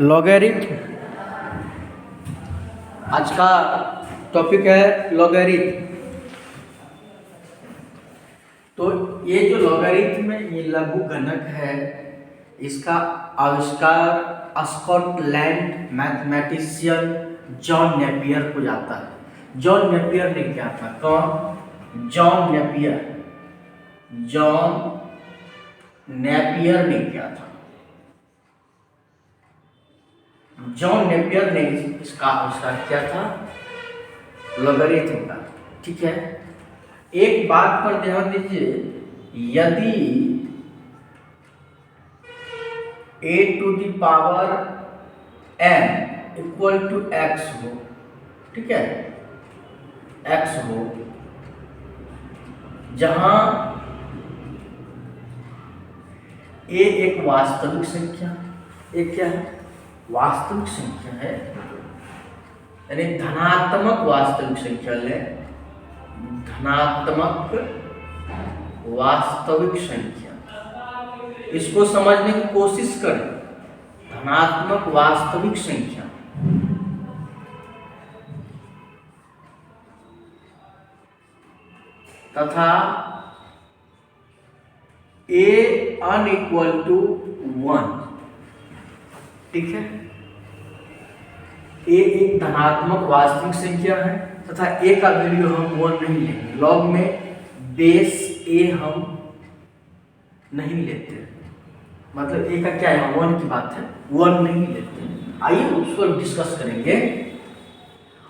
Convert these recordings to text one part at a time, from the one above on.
Logarithm. आज का topic है लॉगरिथम। तो ये जो लॉगरिथम है ये लघुगणक है। इसका आविष्कार स्कॉटलैंड मैथमेटिशियन जॉन नेपियर को जाता है। जॉन नेपियर ने किया था। कौन? John Napier. जॉन नेपियर ने किया था। जॉन नेपियर ने इसका आविष्कार किया था लॉगरिथम का। ठीक है, एक बात पर ध्यान दीजिए, यदि a to the power n equal to x हो, ठीक है, x हो, जहां a एक वास्तविक संख्या, एक क्या है? वास्तविक संख्या है, यानी धनात्मक वास्तविक संख्या ले, धनात्मक वास्तविक संख्या। इसको समझने की कोशिश करें। धनात्मक वास्तविक संख्या तथा a अनइक्वल टू 1, ठीक है। a एक धनात्मक वास्तविक संख्या है तथा a का वैल्यू हम 1 नहीं लेंगे। लॉग में बेस a हम नहीं लेते, मतलब a का क्या है? 1 की बात है, 1 नहीं लेते। आइए उसको डिस्कस करेंगे।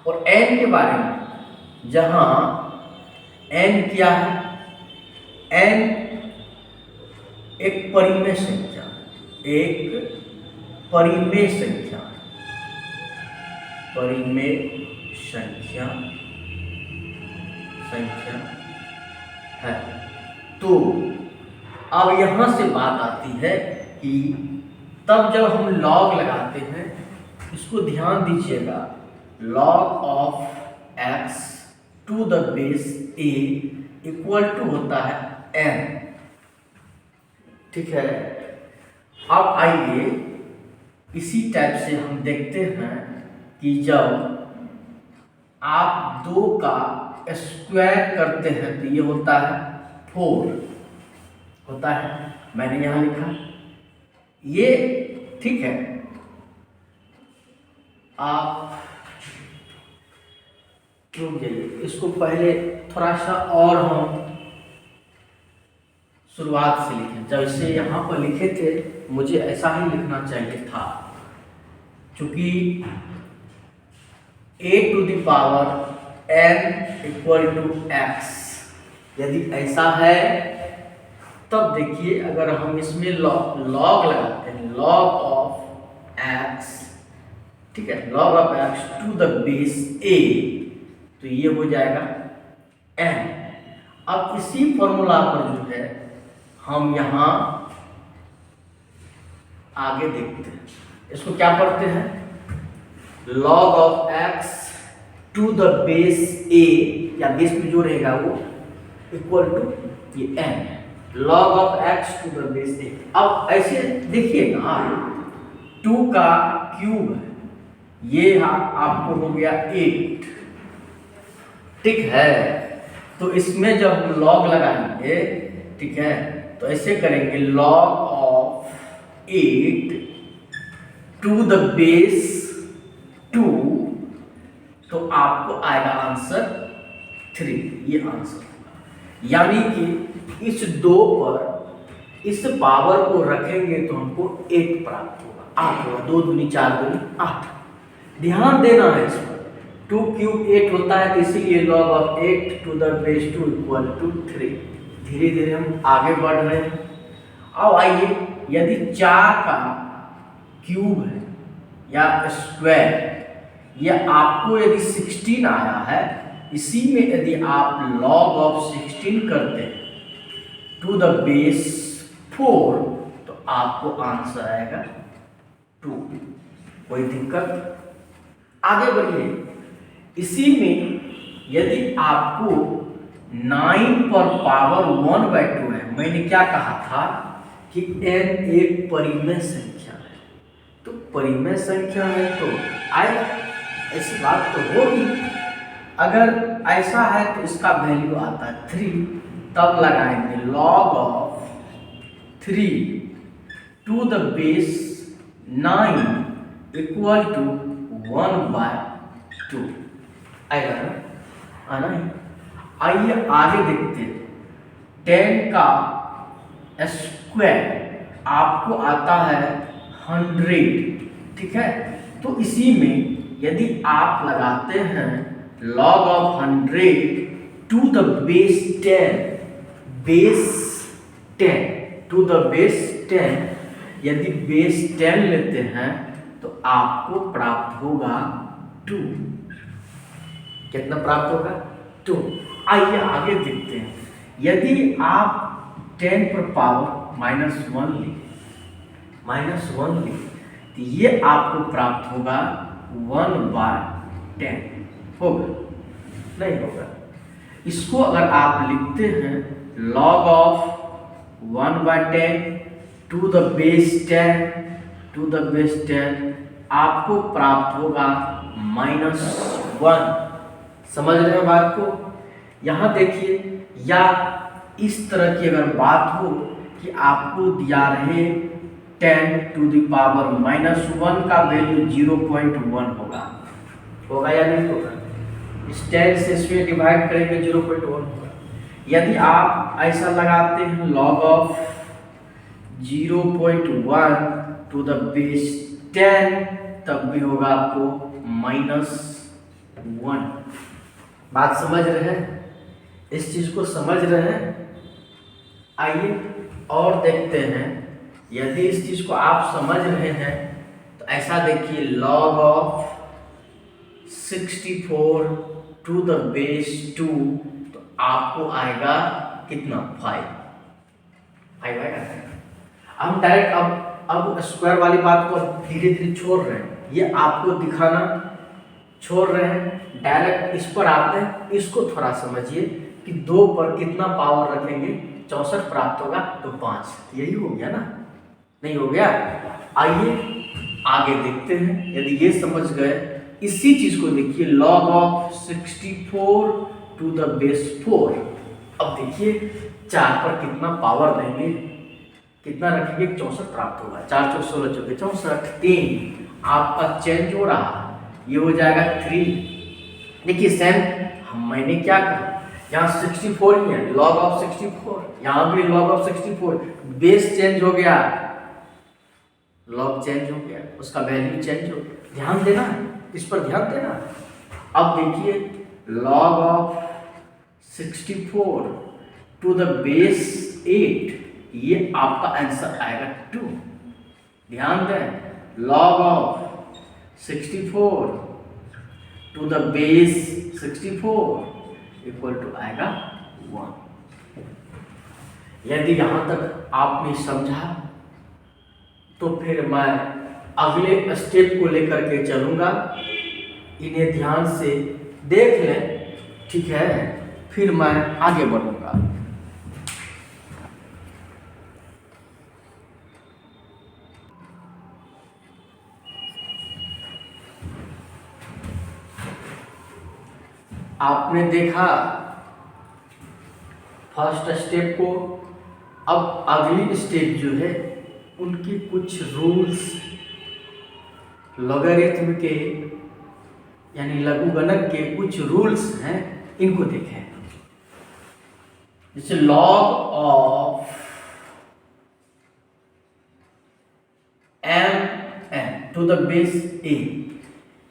और n के बारे में, जहां n क्या है? n एक परिमेय संख्या, एक परिमेय संख्या, परिमेय संख्या है। तो अब यहां से बात आती है कि तब जब हम लॉग लगाते हैं, इसको ध्यान दीजिएगा, log of x to the base a equal to होता है n, ठीक है। अब आइए इसी टाइप से हम देखते हैं कि जब आप 2 का स्क्वायर करते हैं तो ये होता है 4 होता है। मैंने यहां लिखा ये, ठीक है। आप रुक जाइए, इसको पहले थोड़ा सा और हम शुरुआत से लिखें। जब इसे यहाँ पर लिखे थे मुझे ऐसा ही लिखना चाहिए था, क्योंकि a to the power n equal to x यदि ऐसा है तब देखिए, अगर हम इसमें लॉग लगाते हैं, लॉग ऑफ x, ठीक है, log of x to the base a, तो ये हो जाएगा n। अब इसी फॉर्मूला पर जो है हम यहाँ आगे देखते हैं। इसको क्या पढ़ते हैं? log of x to the base a, या बेस में जो रहेगा वो इक्वल टू ये n, log of x to the base a। अब ऐसे देखिएगा, 2 का क्यूब है, ये आपको हो गया 8, ठीक है। तो इसमें जब हम लॉग लगाएंगे, ठीक है, तो ऐसे करेंगे, log of 8 to the base 2, तो आपको आएगा आंसर 3। ये आंसर होगा, यानी कि इस 2 पर इस पावर को रखेंगे तो हमको 8 प्राप्त होगा, 8 होगा। 2 दूनी 4 दूनी 8। ध्यान देना है इस पर, 2 क्यूब 8 होता है, तो इसीलिए log of 8 to the base 2 equal to 3। धीरे धीरे हम आगे बढ़ रहे हैं। अब आइए, यदि 4 का क्यूब है या स्क्वायर, या आपको यदि 16 आया है, इसी में यदि आप log ऑफ 16 करते हैं टू द बेस 4, तो आपको आंसर आएगा 2। कोई दिक्कत? आगे बढ़िए। इसी में यदि आपको 9 पर पावर 1/2 है, मैंने क्या कहा था कि n एक परिमेय संख्या है, परिमेय संख्या है तो आएगा, ऐसी बात तो होगी। अगर ऐसा है तो इसका वैल्यू आता है 3, तब लगाएंगे log of 3 to the base 9 equal to 1/2 आएगा ना, आना ही। आइए आगे देखते हैं। 10 का स्क्वायर आपको आता है 100, ठीक है। तो इसी में यदि आप लगाते हैं log of 100 to the base 10 to the base 10, यदि बेस 10 लेते हैं तो आपको प्राप्त होगा 2। कितना प्राप्त होगा? 2। आइए आगे देखते हैं। यदि आप 10 पर पावर -1 ले तो ये आपको प्राप्त होगा 1/10 होगा, नहीं होगा। इसको अगर आप लिखते हैं log of 1/10 to the base 10 आपको प्राप्त होगा -1। समझ रहे हैं बात को? यहाँ देखिए, या इस तरह की अगर बात हो कि आपको दिया रहे 10 टू द पावर -1 का वैल्यू 0.1 होगा या नहीं होगा? इस 10 से इसमें डिवाइड करेंगे 0.1 होगा। यदि आप ऐसा लगाते हैं log of 0.1 to the base 10, तब भी होगा आपको -1। बात समझ रहे हैं? इस चीज को समझ रहे हैं? आइए और देखते हैं। यदि इस चीज को आप समझ रहे हैं तो ऐसा देखिए, log of 64 to the base 2, तो आपको आएगा कितना? 5 आएगा। हम डायरेक्ट अब स्क्वायर वाली बात को धीरे धीरे छोड़ रहे हैं, ये आपको दिखाना छोड़ रहे हैं, डायरेक्ट इस पर आते हैं। इसको थोड़ा समझिए कि 2 पर कितना पावर रखेंगे, 64 प्राप्त होगा तो 5, यही हो गया ना, नहीं हो गया? आइए आगे देखते हैं। यदि ये समझ गए, इसी चीज को देखिए, log of 64 to the base 4। अब देखिए 4 पर कितना पावर देंगे, कितना रखेंगे? 64 प्राप्त होगा। 4 4 16 चौके 64, 3 आपका चेंज हो रहा, ये हो जाएगा 3। देखिए सेम मैंने क्या कहा, यहाँ 64 ही है, log ऑफ 64, यहाँ भी log ऑफ 64, बेस चेंज हो गया, log चेंज हो गया, उसका वैल्यू चेंज हो गया। ध्यान देना, इस पर ध्यान देना। अब देखिए log of 64 to the base 8, ये आपका आंसर आएगा 2। ध्यान दें, log of 64 to the base 64 equal to आएगा 1। यदि यहां तक आपने समझा तो फिर मैं अगले स्टेप को लेकर के चलूंगा। इन्हें ध्यान से देख लें, ठीक है? फिर मैं आगे बढ़ूंगा। आपने देखा फर्स्ट स्टेप को। अब अगली स्टेप जो है, उनकी कुछ रूल्स लॉगरिथम के यानी लघुगणक के कुछ रूल्स हैं, इनको देखें। जैसे log of m to the base a,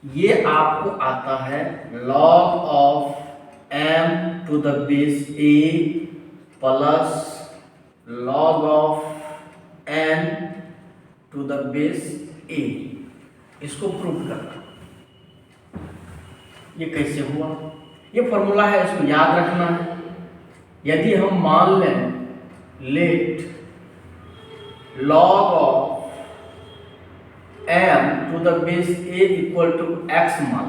ये आपको आता है log of m to the base a plus log of n to the base a। इसको प्रूव करना। ये कैसे हुआ? ये फॉर्मूला है, इसको याद रखना है। यदि हम मान लें let log of m to the base a equal to x मान,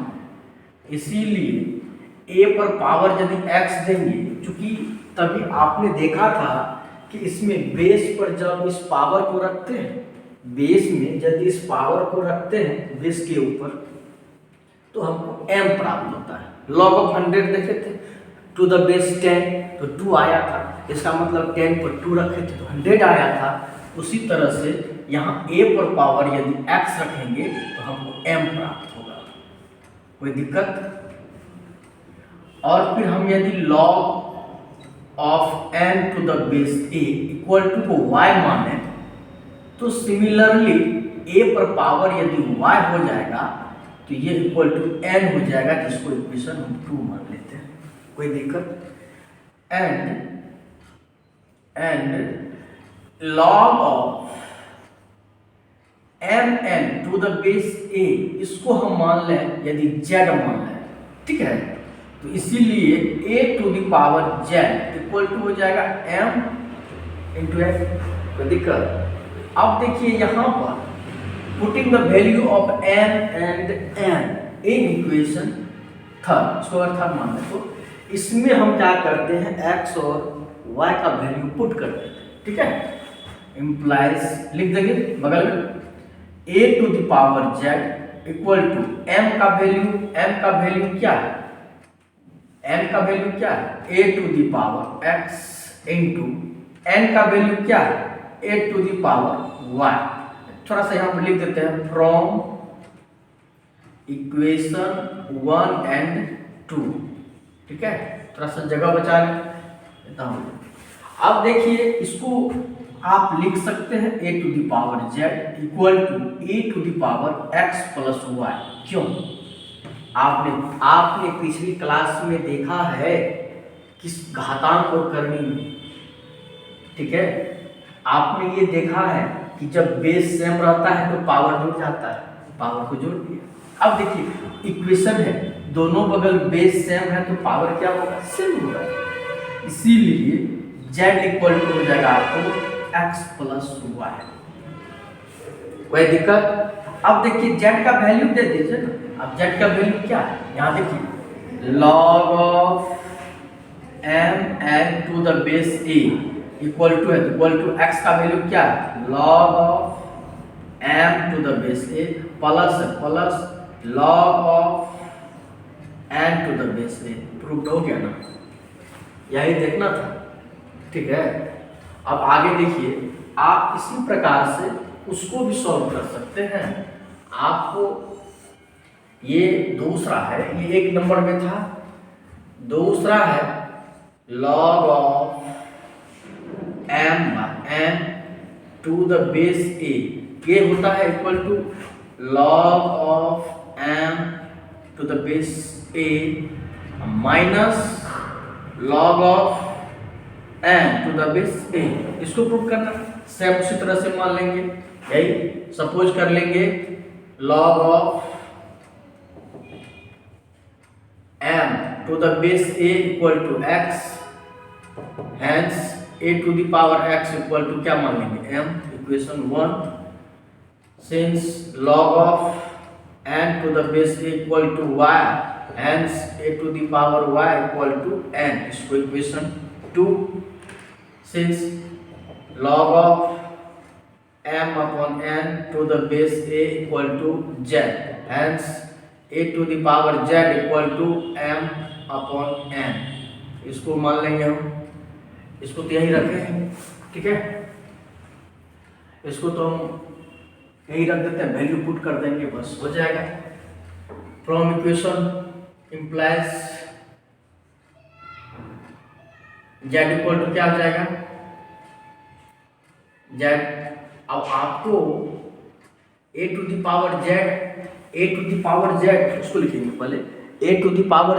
इसीलिए a पर पावर यदि x देंगे, चूंकि तभी आपने देखा था कि इसमें बेस पर जब इस पावर को रखते हैं बेस में यदि इस पावर को रखते हैं बेस के ऊपर तो हमको m प्राप्त होता है। लॉग ऑफ 100 देखे थे, टू द बेस 10 तो 2 आया था, इसका मतलब 10 पर 2 रखे थे तो 100 आया था। उसी तरह से यहाँ a पर पावर यदि x रखेंगे तो हमको m प्राप्त होगा। कोई दिक्कत? और फिर हम यदि log of n to the base a equal to को y माने तो सिमिलरली a पर पावर यदि y हो जाएगा तो ये इक्वल टू n हो जाएगा, जिसको इक्वेशन हम 2 मान लेते हैं। कोई दिक्कत? And log of mn to the base a इसको हम मान लें यदि z मान लें, ठीक है, तो इसीलिए a to the power z equal to हो जाएगा m इंटू f। कोई दिक्कत? अब देखिए यहाँ पर putting the value of m and n in equation third, इसको अगर थर्ड मान लें तो इसमें हम क्या करते हैं x और y का वैल्यू पुट कर देते हैं, ठीक है। इम्प्लाइज लिख देंगे बगल में a to the power z equal to m का वैल्यू क्या है? m का वैल्यू क्या है? a to the power x into n का वैल्यू क्या है? a to the power y। थोड़ा सा यहाँ पर लिख देते हैं फ्रॉम इक्वेशन 1 एंड 2, ठीक है, थोड़ा सा जगह बचा लेता हूँ। अब देखिए इसको आप लिख सकते हैं a to the power z equal to a to the power x plus y। क्यों? आपने पिछली क्लास में देखा है किस घातांक और करनी में, ठीक है, आपने ये देखा है कि जब बेस सेम रहता है तो पावर जुड़ जाता है, पावर को जोड़ दिया। अब देखिए इक्वेशन है, दोनों बगल बेस सेम है तो पावर क्या होगा? सेम होगा। इसीलिए z इक्वल टू हो जाएगा आपको x प्लस y। कोई दिक्कत? अब देखिए z का वैल्यू दे दीजिए ना। अब z का वैल्यू क्या है? यहाँ देखिए log of m n to the base a equal to है, इक्वल टू x का वैल्यू क्या है? log of m to the base a plus log of n to the base a। Proved हो गया ना? यही देखना था, ठीक है। अब आगे देखिए, आप इसी प्रकार से उसको भी सॉल्व कर सकते हैं। आपको ये दूसरा है, ये 1 नंबर में था, दूसरा है log of m n to the base a, ये होता है equal to log of m to the base a minus log of n to the base a। इसको प्रूव करना सेम उसी तरह से मान लेंगे, यही सपोज कर लेंगे log of m to the base a equal to x, hence a to the power x equal to क्या मान लेंगे? m, equation 1। Since log of n to the base a equal to y, hence a to the power y equal to n, इसको equation 2। Since log of m upon n to the base a equal to z, hence a to the power z equal to m upon n, इसको मान लेंगे हम। इसको तो यही रखे हैं, ठीक है, इसको तो हम यही रख देते हैं, वैल्यू पुट कर देंगे, बस हो जाएगा। From equation implies z equal to क्या हो जाएगा? z, अब आपको a to the power z, उसको लिखेंगे पहले a to the power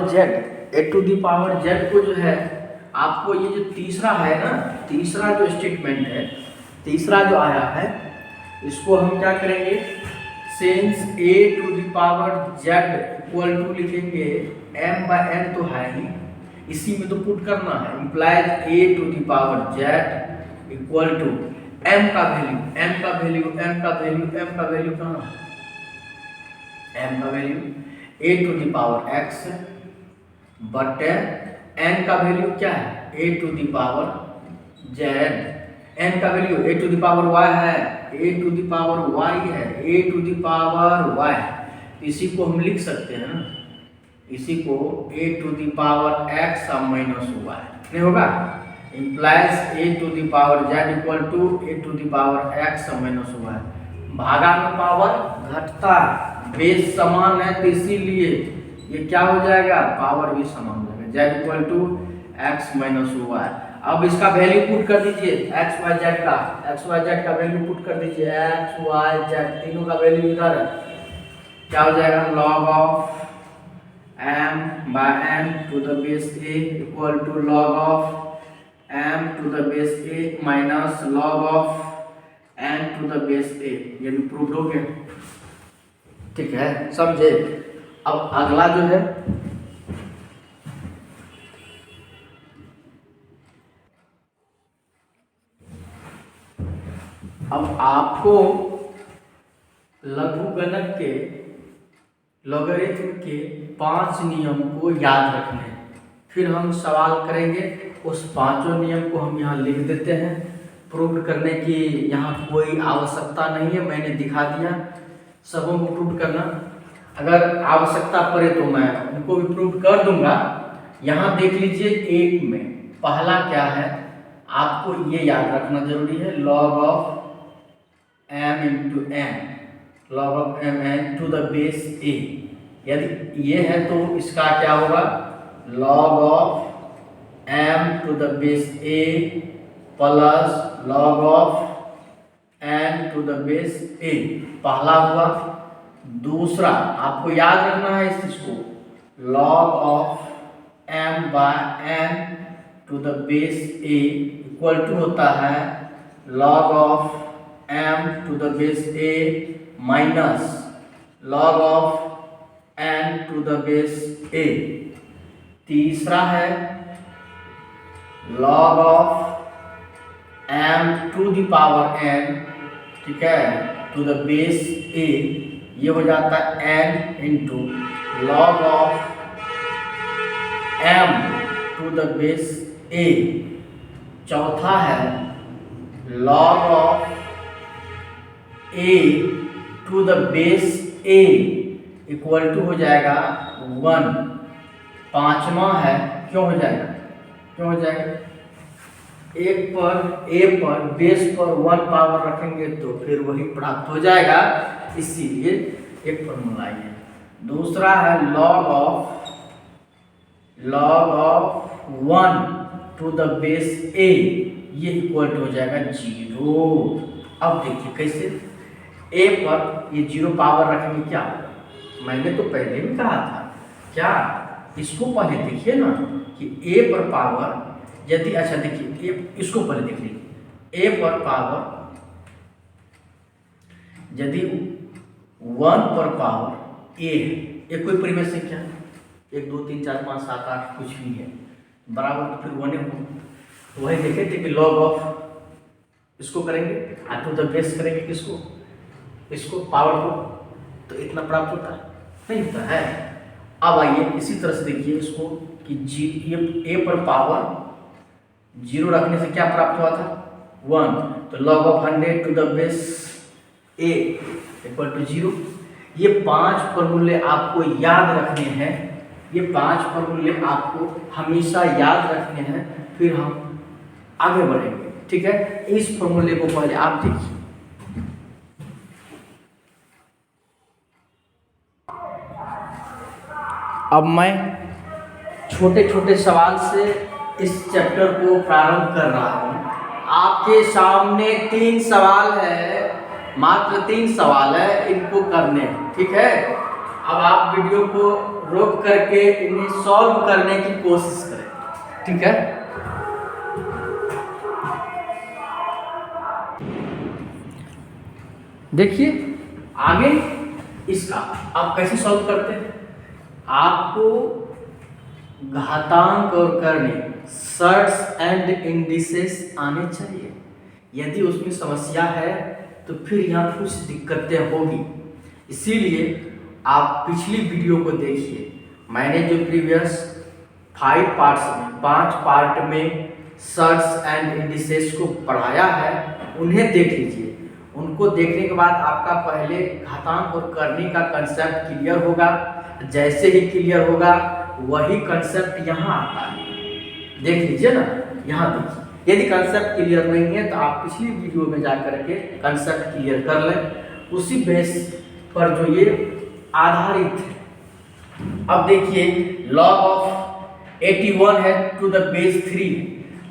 z को जो है आपको ये जो तीसरा है ना, तीसरा जो स्टेटमेंट है, तीसरा जो आया है, इसको हम क्या करेंगे? Since a to the power z equal to लिखेंगे m बाय n तो है ही, इसी में तो पुट करना है, implies a to the power z equal to m का वैल्यू कहाँ? m का value a to the power x बटे n का वैल्यू क्या है? a to the power z, n का value a to the power y है, A to the power Y है, A to the power Y, इसी को हम लिख सकते हैं ना, इसी को A to the power x minus Y नहीं होगा, implies a to the power z equal to a to the power x minus y. भागा में पावर घटता है, बेस समान है तो इसीलिए ये क्या हो जाएगा, पावर भी समान हो जाएगा, z equal to x minus y. अब इसका वैल्यू पुट कर दीजिए, एक्स वाई जेड का वैल्यू पुट कर दीजिए, एक्स वाई जेड तीनों का वैल्यू इधर है, क्या हो जाएगा, log of m by n to the base a equal to log of m to the base a minus log of n to the base a। ये भी प्रूव हो गया, ठीक है, समझे। अब अगला जो है अब आपको लघुगणक के लॉगरिथम के 5 नियम को याद रखने हैं, फिर हम सवाल करेंगे, उस पांचों नियम को हम यहाँ लिख देते हैं। प्रूव करने की यहाँ कोई आवश्यकता नहीं है, मैंने दिखा दिया, सबों को प्रूव करना, अगर आवश्यकता पड़े तो मैं उनको भी प्रूव कर दूंगा। यहाँ देख लीजिए, एक में पहला क्या है, आपको ये याद रखना जरूरी है, log of m into n, log of m n to the base a। यदि ये है तो इसका क्या होगा, log of m to the base a plus log of n to the base a, पहला हुआ। दूसरा आपको याद रखना है इस चीज को, log of m by n to the base a equal to होता है log of m to the base a minus log of n to the base a। तीसरा है log of m to the power n, ठीक है, to the base a, ये हो जाता है n into log of m to the base a। चौथा है log of a to the base a equal to हो जाएगा 1। पांचवा है, क्यों हो जाएगा, एक पर a पर बेस पर 1 पावर रखेंगे तो फिर वही प्राप्त हो जाएगा, इसीलिए एक फॉर्मूला है। दूसरा है log of 1 to the base a, ये इक्वल टू हो जाएगा 0। अब देखिए कैसे, a पर ये 0 पावर रखेंगे, क्या होगा, मैंने तो पहले भी कहा था, क्या, इसको पहले देखिए ना कि a पर पावर यदि, अच्छा देखिए इसको पहले देख लीजिए, a पर पावर यदि 1 पर पावर a है, एक कोई परिमेय संख्या 1 2 3 4 5 7 8 कुछ भी है, बराबर तो फिर 1 हो, तो वही देखे थे कि लॉग ऑफ इसको करेंगे टू द बेस करेंगे, किसको, इसको पावर को, तो इतना प्राप्त होता है, नहीं होता है। अब आइए इसी तरह से देखिए इसको कि ये a पर पावर 0 रखने से क्या प्राप्त हुआ था, 1, तो log of 100 to the base a equal to 0। ये 5 फॉर्मूले आपको याद रखने हैं, ये 5 फॉर्मूले आपको हमेशा याद रखने हैं, फिर हम आगे बढ़ेंगे, ठीक है। इस फॉर्मूले को पहले आप देखिए, अब मैं छोटे छोटे सवाल से इस चैप्टर को प्रारंभ कर रहा हूँ। आपके सामने 3 सवाल है, मात्र 3 सवाल है, इनको करने हैं, ठीक है। अब आप वीडियो को रोक करके इन्हें सॉल्व करने की कोशिश करें, ठीक है। देखिए आगे इसका आप कैसे सॉल्व करते हैं, आपको घातांक और करने सर्ट्स एंड इंडिसेस आने चाहिए। यदि उसमें समस्या है तो फिर यहाँ कुछ दिक्कतें होगी, इसीलिए आप पिछली वीडियो को देखिए। मैंने जो प्रीवियस 5 पार्ट्स में 5 पार्ट में सर्ट्स एंड इंडिसेस को पढ़ाया है, उन्हें देख लीजिए। उनको देखने के बाद आपका पहले घातांक और करने का कंसेप्ट क्लियर होगा। जैसे ही क्लियर होगा वही कंसेप्ट यहाँ आता है, देख लीजिए ना, यहाँ देखिए। यदि कंसेप्ट क्लियर नहीं है तो आप पिछली वीडियो में जा करके कंसेप्ट क्लियर कर लें, उसी बेस पर जो ये आधारित है। अब देखिए log ऑफ 81 है टू द बेस 3।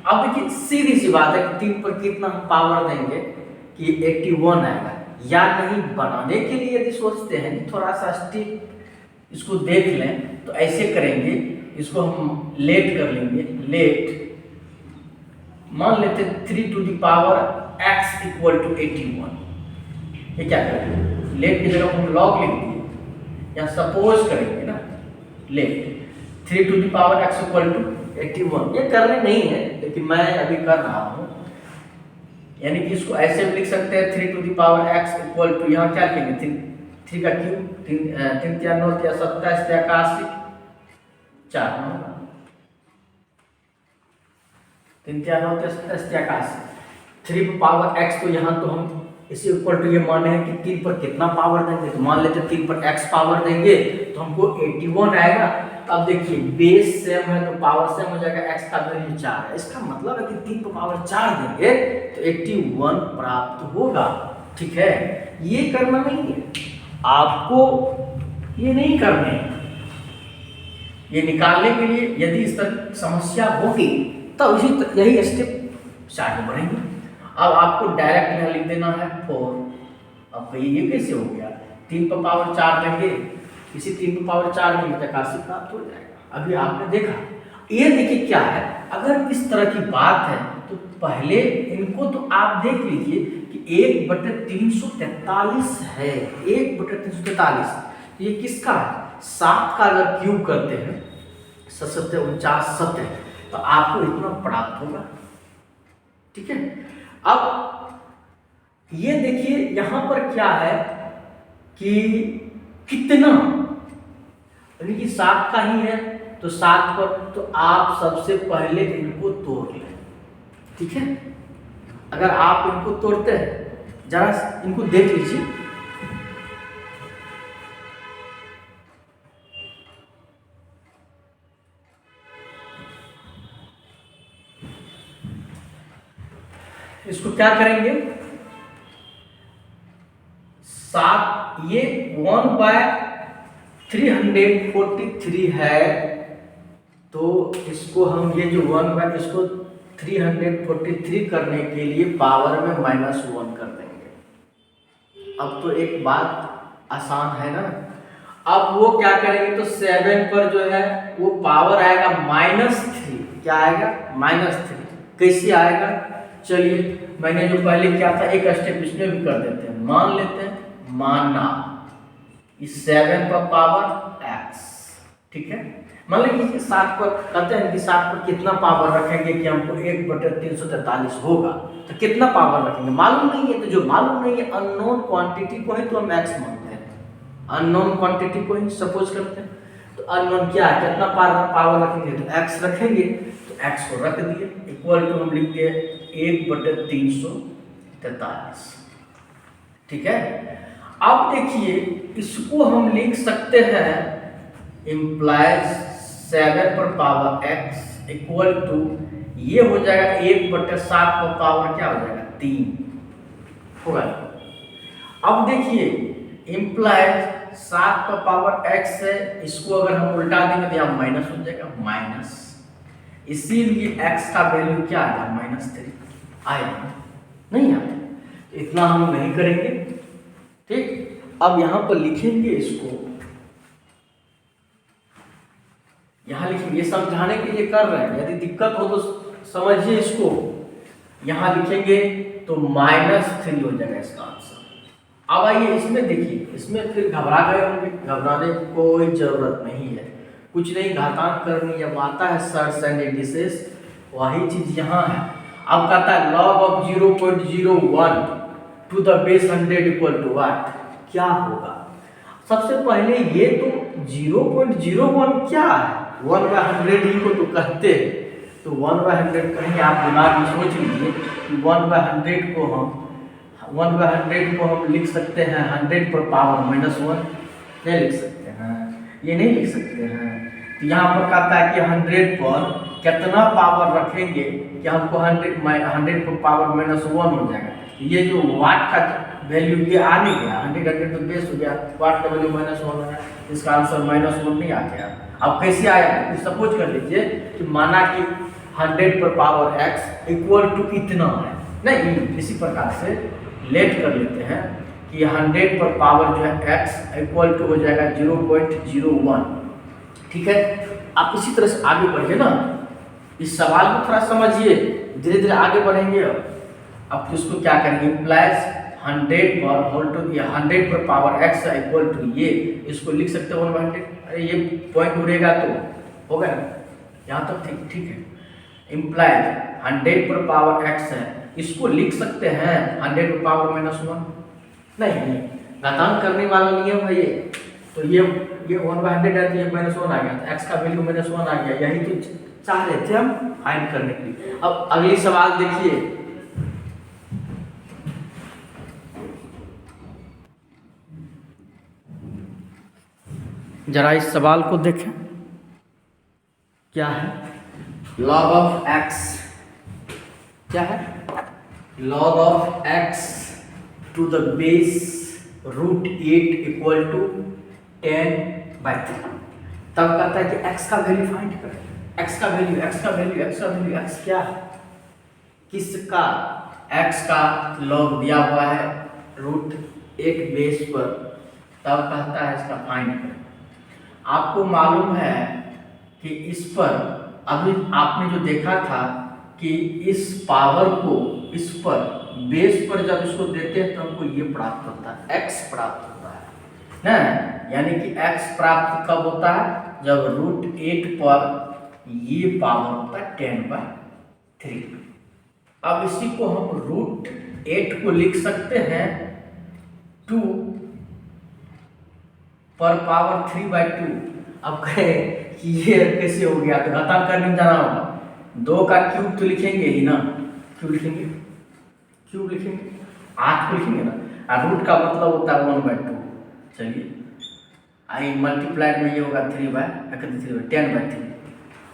अब देखिए सीधी सी बात है कि 3 पर कितना हम पावर देंगे कि 81 आएगा या नहीं। बनाने के लिए यदि सोचते हैं थोड़ा सा स्टेप इसको देख लें तो ऐसे करेंगे, इसको हम लेट कर लेंगे। लेट मान लेते 3 to the power x equal to 81। ये क्या करेंगे, लेट की जगह हम लॉग लिख दिए या सपोज करेंगे ना, let 3 to the power x equal to 81। ये करने नहीं है लेकिन मैं अभी कर रहा हूँ, यानी कि इसको ऐसे भी लिख सकते हैं 3 to the power x equal to, यहाँ क्या लिखेंगे 3 का क्यूब, 3 3 9 27 81 4 3 9 27 81। 3 पावर x तो यहाँ तो हम इसी इक्वल टू ये माने हैं कि 3 पर कितना पावर देंगे, तो मान लेते 3 पर x पावर देंगे तो हमको 81 आएगा। अब देखिए बेस सेम है तो पावर सेम हो जाएगा, x का वैल्यू 4 है, इसका मतलब है कि 3 पर पावर 4 देंगे तो 81 प्राप्त होगा। ठीक है, ये करना नहीं है आपको, ये नहीं करने हैं। ये निकालने के लिए यदि इस तरह समस्या होगी तो यही स्टेप आगे बढ़ेंगे। अब आपको डायरेक्ट यहाँ लिख देना है 4। अब कहिए ये कैसे हो गया, 3 पर पावर 4 लेंगे, इसी 3 पर पावर 4 में 81 प्राप्त हो जाएगा। अभी आपने देखा, ये देखिए क्या है, अगर इस तरह की बात है तो पहले इनको तो आप देख लीजिए कि 1/343 है, 1/343। तो ये किसका है, 7 का अगर क्यूब करते हैं 7 49 7 तो आपको इतना प्राप्त होगा। ठीक है, अब ये देखिए यहां पर क्या है कि कितना, यानी कि 7 का ही है तो 7 पर तो आप सबसे पहले इनको तोड़ लें। ठीक है, अगर आप इनको तोड़ते हैं, जरा इनको देख लीजिए, इसको क्या करेंगे 7, ये 1/343 है तो इसको हम ये जो 1 इसको 343 करने के लिए पावर में -1 कर देंगे। अब तो एक बात आसान है ना। अब वो क्या करेंगे तो 7 पर जो है वो पावर आएगा -3। क्या आएगा, -3। कैसे आएगा, चलिए मैंने जो पहले किया था एक स्टेप इसमें भी कर देते हैं। मान लेते हैं, माना इस 7 पर पावर x। ठीक है, मान लीजिए 7 पर कहते हैं कि 7 पर कितना पावर रखेंगे कि हमको 1/343 होगा, तो कितना पावर रखेंगे मालूम नहीं है। तो जो मालूम नहीं है अननोन क्वांटिटी को ही तो हम x मानते हैं, अननोन क्वांटिटी को ही सपोज करते हैं। तो अननोन क्या है, कितना पावर रखेंगे तो x रखेंगे, तो x को रख दिए, इक्वल टू हम लिखते हैं 1/343। ठीक है, अब देखिए इसको हम लिख सकते हैं इम्प्लाइज 7 पर पावर x इक्वल टू ये हो जाएगा 1/7 पर पावर क्या हो जाएगा 3 होगा। अब देखिए इम्प्लाइज 7 पर पावर x है, इसको अगर हम उल्टा देंगे तो यहाँ माइनस हो जाएगा, माइनस, इसीलिए x का वैल्यू क्या आएगा -3 आएगा, नहीं आएगा। इतना हम नहीं करेंगे। ठीक, अब यहां पर लिखेंगे इसको, यहां लिखेंगे, ये समझाने के लिए कर रहे हैं, यदि दिक्कत हो तो समझिए इसको। यहां लिखेंगे तो -3 हो जाएगा इसका आंसर। अब आइए इसमें देखिए, इसमें फिर घबरा गए होंगे, घबराने की कोई जरूरत नहीं है, कुछ नहीं। घातांक करनी जब आता है सर्ट्स एंड इंडिसेस, वही चीज यहाँ है। अब कहता है log of 0.01 to the base 100 equal to what, क्या होगा। सबसे पहले ये तो 0.01 क्या है, 1/100 ही को तो कहते हैं, तो 1/100 कहीं आप दिमाग में सोच लीजिए कि 1/100 को हम 1/100 को हम लिख सकते हैं 100 पर पावर -1, नहीं लिख सकते हैं, ये नहीं लिख सकते हैं। तो यहाँ पर कहता है कि 100 पर कितना पावर रखेंगे कि हमको 100 पर पावर -1 हो जाएगा। ये जो वाट का वैल्यू ये आ नहीं गया, 100 तो बेस हो गया, वाट का वैल्यू -1 हो गया, इसका आंसर -1 नहीं आ गया। अब कैसे आया, सपोज कर लीजिए कि माना कि 100 पर पावर x इक्वल टू इतना है, नहीं इसी प्रकार से लेट कर लेते हैं कि 100 पर पावर जो है x इक्वल टू हो जाएगा 0.01। ठीक है, आप इसी तरह से आगे बढ़िए ना, इस सवाल को थोड़ा समझिए, धीरे धीरे आगे बढ़ेंगे। अब इसको क्या करेंगे, इम्प्लाइज 100 पर होल टू 100 पर पावर x इक्वल टू ये, इसको लिख सकते हैं 1/100। अरे ये पॉइंट उड़ेगा तो होगा ना, यहाँ तक ठीक है। इम्प्लाइज 100 पर पावर x है, इसको लिख सकते हैं 100 पर पावर -1, नहीं घातांक करने वाला नियम है ये। तो ये 1/100 है तो ये -1 आ गया, तो x का वैल्यू -1 आ गया, यही तो चाह रहे थे हम फाइंड करने के लिए। अब अगली सवाल देखिए, जरा इस सवाल को देखें, क्या है, log ऑफ x, क्या है, log of x to the base √8 equal to 10/3। तब कहता है कि x का वैल्यू फाइंड करें, x का वैल्यू x क्या है, किसका, x का log दिया हुआ है √8 बेस पर, तब कहता है इसका फाइंड करें। आपको मालूम है कि इस पर अभी आपने जो देखा था कि इस पावर को इस पर बेस पर जब इसको देते हैं तो हमको ये प्राप्त होता है, x प्राप्त होता है ना, यानी कि x प्राप्त कब होता है, जब √8 पर ये पावर होता है 10/3। अब इसी को हम √8 को लिख सकते हैं 2 पर पावर 3/2। अब कहे कि ये कैसे हो गया, तो घातांक करने में जाना होगा, 2 का क्यूब तो लिखेंगे ही ना, क्यूब लिखेंगे 8 को लिखेंगे ना, और रूट का मतलब होता है 1/2। चलिए आई मल्टीप्लाइड में ये होगा 10/3।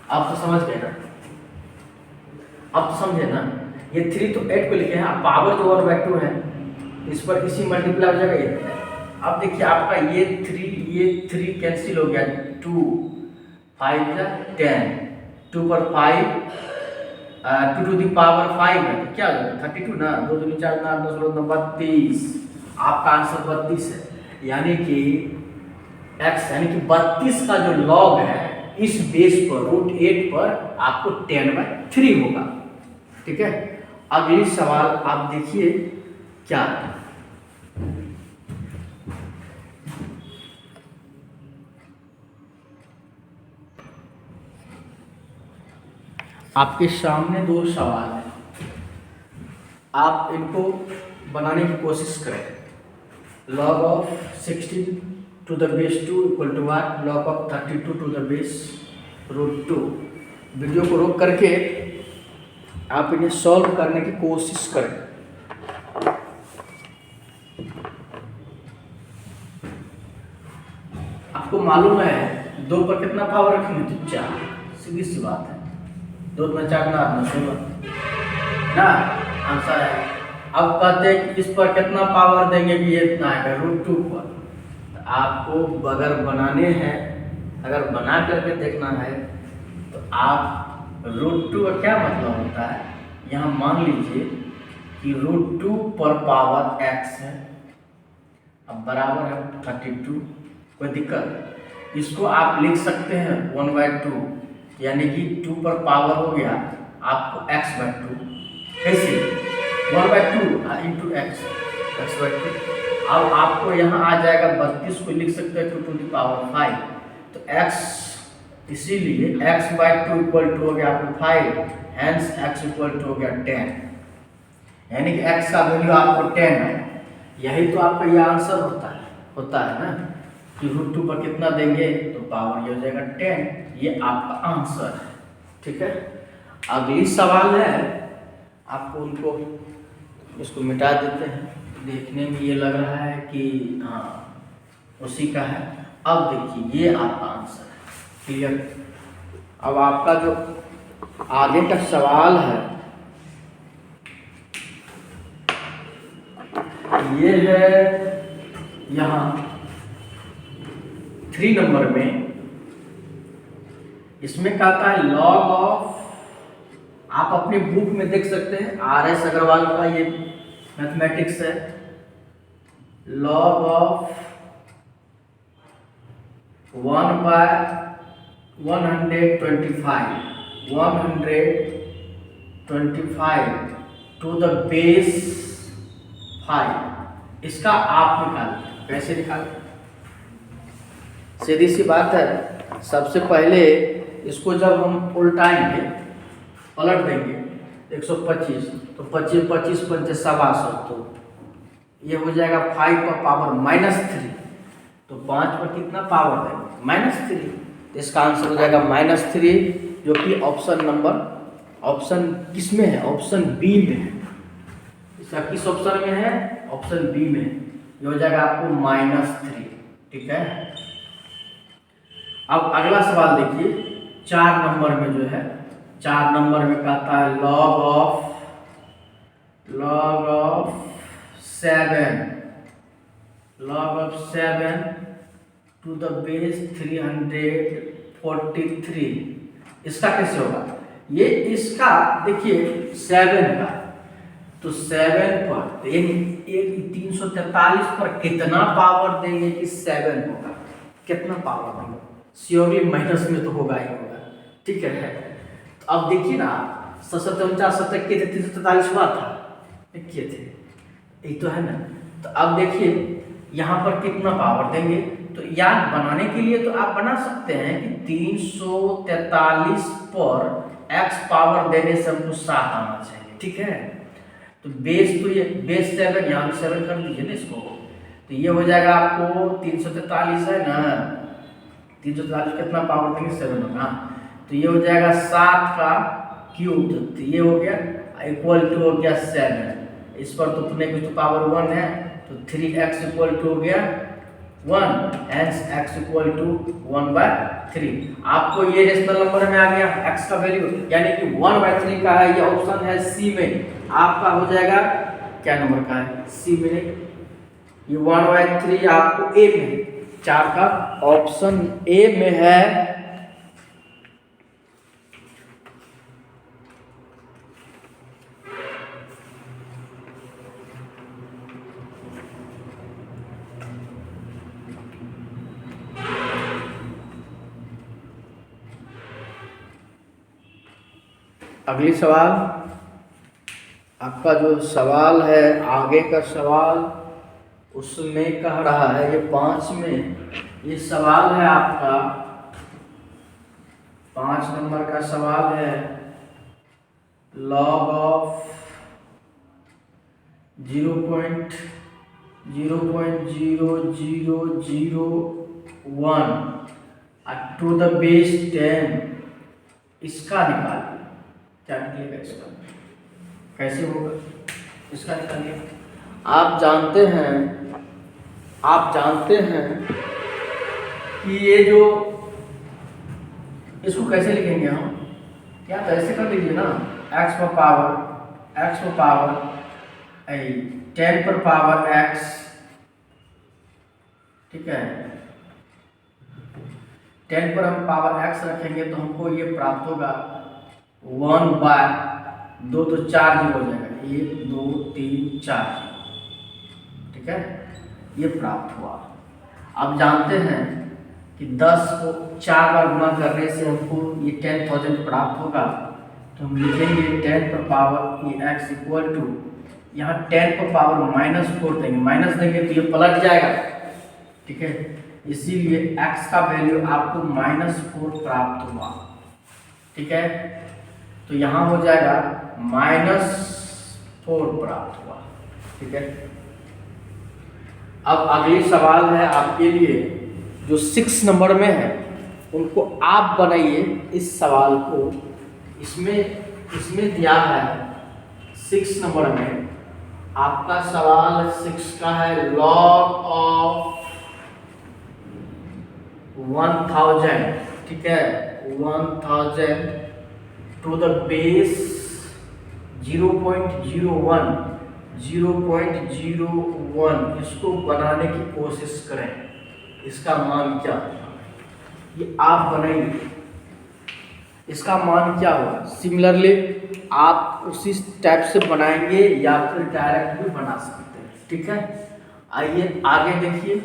अब तो समझ गए ना, अब तो समझे ना, ये 3 तो 8 को लिखे हैं, पावर तो 1/2 है, इस पर इसी मल्टीप्लाई हो जाएगा ये। अब देखिए आपका ये 3 कैंसिल हो गया, 2 5 10, 2 पर 5 2 टू दी पावर 5 है, तो क्या हो जाएगा 32 ना, 2 2 4 9 10 16 32, आपका आंसर 32 है। यानी कि x यानी कि 32 का जो लॉग है इस बेस पर √8 पर आपको 10/3 होगा। ठीक है, अगली सवाल आप देखिए क्या है, आपके सामने 2 सवाल हैं, आप इनको बनाने की कोशिश करें। log of 16 to the base 2 equal to what, log of 32 to the base √2। Video को रोक करके आप इन्हें सॉल्व करने की कोशिश करें। आपको मालूम है 2 पर कितना पावर रखेंगे, तो 4, सीधी सी बात है, 2 में 4 ना 16 ना आंसर है। अब कहते हैं कि इस पर कितना पावर देंगे कि ये इतना है √2 पर। तो आपको अगर बनाने हैं, अगर बना करके देखना है तो आप √2 का क्या मतलब होता है, यहाँ मान लीजिए कि √2 पर पावर x है, अब बराबर है 32, कोई दिक्कत, इसको आप लिख सकते हैं 1/2, यानी कि 2 पर पावर हो गया आपको x/2, कैसे 1/2 इंटू x/2। अब आपको यहाँ आ जाएगा 32 को लिख सकते हैं 2 टू द पावर 5, तो x इसीलिए x/2 इक्वल टू हो गया आपको 5, हेंस x इक्वल टू हो गया 10, यानी कि x का वैल्यू आपको 10 है। यही तो आपका ये आंसर होता है ना कि √2 पर कितना देंगे तो पावर ये हो जाएगा 10, ये आपका आंसर है। ठीक है, अगली सवाल है, आपको उनको इसको मिटा देते हैं। देखने में ये लग रहा है कि हाँ उसी का है। अब देखिए ये आपका आंसर है। क्लियर। अब आपका जो आगे का सवाल है ये है यहाँ 3 नंबर में। इसमें कहता है लॉग ऑफ, आप अपने बुक में देख सकते हैं, RS अग्रवाल का ये मैथमेटिक्स है। Log of 1/125 to the base 5। इसका आप निकालें। कैसे निकालें? सीधी सी बात है। सबसे पहले इसको जब हम उल्टाएंगे, पलट देंगे 125, तो 25 25 पंचे 125, तो ये हो जाएगा 5 पर पावर -3। तो 5 पर कितना पावर देंगे? -3। तो इसका आंसर हो जाएगा -3, जो कि ऑप्शन किस में है? ऑप्शन बी में है। इसका किस ऑप्शन में है? ऑप्शन बी में। ये हो जाएगा आपको -3। ठीक है। अब अगला सवाल देखिए 4 नंबर में जो है, 4 नंबर में कहता है log of 7 to the base 343। इसका कैसे होगा? ये इसका देखिए 7 का, तो 7 पर 343 पर कितना पावर देंगे कि 7 होगा? कितना पावर देंगे? श्योरली माइनस में तो होगा ही होगा। ठीक है। तो अब देखिए ना, 749 के थे, 343 हुआ था, किए थे, यही तो है ना। तो अब देखिए यहाँ पर कितना पावर देंगे। तो याद बनाने के लिए तो आप बना सकते हैं कि 343 पर x पावर देने से हमको 7 आना चाहिए। ठीक है। तो बेस, तो ये बेस 7, यहाँ भी 7 कर दीजिए ना इसको। तो ये हो जाएगा आपको 343 है ना, 343 कितना पावर देंगे? 7 होगा। तो ये हो जाएगा 7 का क्यूब, तो ये हो गया इक्वल टू हो गया 7। इस पर तो अपने कुछ तो पावर 1 है, तो 3x इक्वल टू हो गया 1, hence x इक्वल टू 1/3। आपको ये रेशनल नंबर में आ गया x का वैल्यू, यानी कि 1/3 का है। ये ऑप्शन है सी में। आपका हो जाएगा क्या नंबर का है? सी में। ये 1/3 आपको ए में, 4 का ऑप्शन ए में है। अगली सवाल, आपका जो सवाल है आगे का सवाल, उसमें कह रहा है, ये 5 में ये सवाल है आपका, 5 नंबर का सवाल है log of 0.00001 to the base 10। इसका निकालिए। क्या निकलेगा इसका? कैसे होगा? इसका निकालिए। आप जानते हैं कि ये जो, इसको कैसे लिखेंगे हम? या तो ऐसे कर लीजिए ना, x पर पावर 10 पर पावर x। ठीक है। 10 पर हम पावर x रखेंगे तो हमको ये प्राप्त होगा 1/2, तो 4 जीरो हो जाएगा, 1 2 3 4। ठीक है। ये प्राप्त हुआ। अब जानते हैं कि 10 को 4 बार गुणा करने से हमको ये 10,000 प्राप्त होगा। तो हम लिखेंगे 10 पर पावर ये x इक्वल टू, यहाँ 10 पर पावर -4 देंगे, माइनस देंगे तो ये पलट जाएगा। ठीक है। इसीलिए x का वैल्यू आपको -4 प्राप्त हुआ। ठीक है। तो यहाँ हो जाएगा -4 प्राप्त हुआ। ठीक है। अब अगली सवाल है आपके लिए जो 6 नंबर में है, उनको आप बनाइए इस सवाल को। इसमें दिया है 6 नंबर में आपका सवाल 6 का है, लॉग ऑफ 1000, ठीक है, 1000 टू द बेस 0.01, 0.01 इसको बनाने की कोशिश करें, इसका मान क्या होगा, ये आप बनाइए, इसका मान क्या होगा। सिमिलरली आप उसी टाइप से बनाएंगे या फिर डायरेक्ट भी बना सकते हैं, ठीक है। आइए आगे देखिए,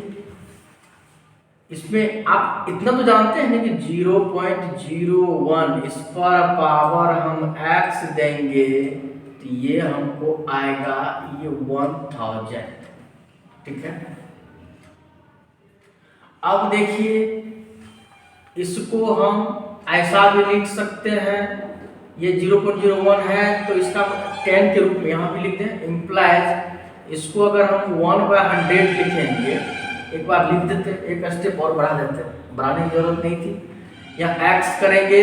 इसमें आप इतना तो जानते हैं ना कि 0.01 इस पर पावर हम x देंगे तो ये हमको आएगा ये 1000, ठीक है। अब देखिए इसको हम ऐसा भी लिख सकते हैं, ये 0.01 है तो इसका 10 के रूप में यहाँ भी लिखते हैं, इम्प्लाइज इसको अगर हम 1/100 लिखेंगे, एक बार लिख देते, एक स्टेप और बढ़ा देते, बढ़ाने की जरूरत नहीं थी। यहाँ x करेंगे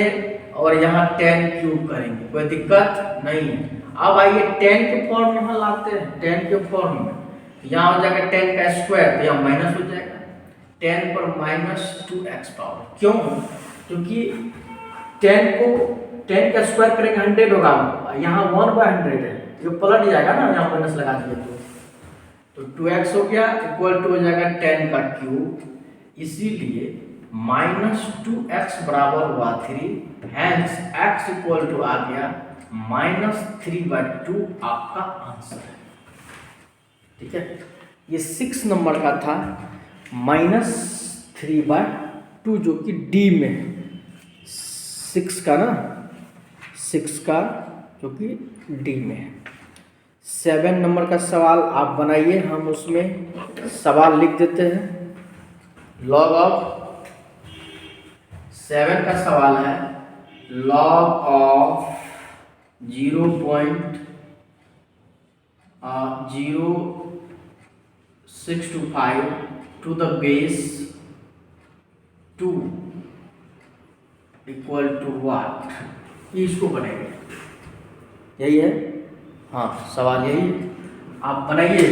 और यहाँ 10 क्यूब करेंगे, कोई दिक्कत नहीं है। अब आइए 10 के फॉर्म में यहाँ लाते हैं, 10 के फॉर्म में यहाँ हो जाएगा 10 का स्क्वायर, तो यहाँ माइनस हो जाएगा, 10 पर -2x पावर, क्यों, क्योंकि 10 का स्क्वायर करेंगे 100 होगा, यहाँ 1/100 है, ये पलट जाएगा ना, यहाँ माइनस लगा दिए तो 2x हो गया, इक्वल टू हो जाएगा 10 का क्यूब, इसीलिए -2x बराबर हुआ 3, हैंस x इक्वल टू आ गया -3/2 आपका आंसर है, ठीक है। ये 6 नंबर का था -3/2 जो कि डी में 6 का ना, 6 का जो कि डी में है। 7 नंबर का सवाल आप बनाइए, हम उसमें सवाल लिख देते हैं। लॉग ऑफ 7 का सवाल है, log of 0.0625 to the base 2 equal to what, इसको बनेगा, यही है, हाँ सवाल यही है, आप बनाइए।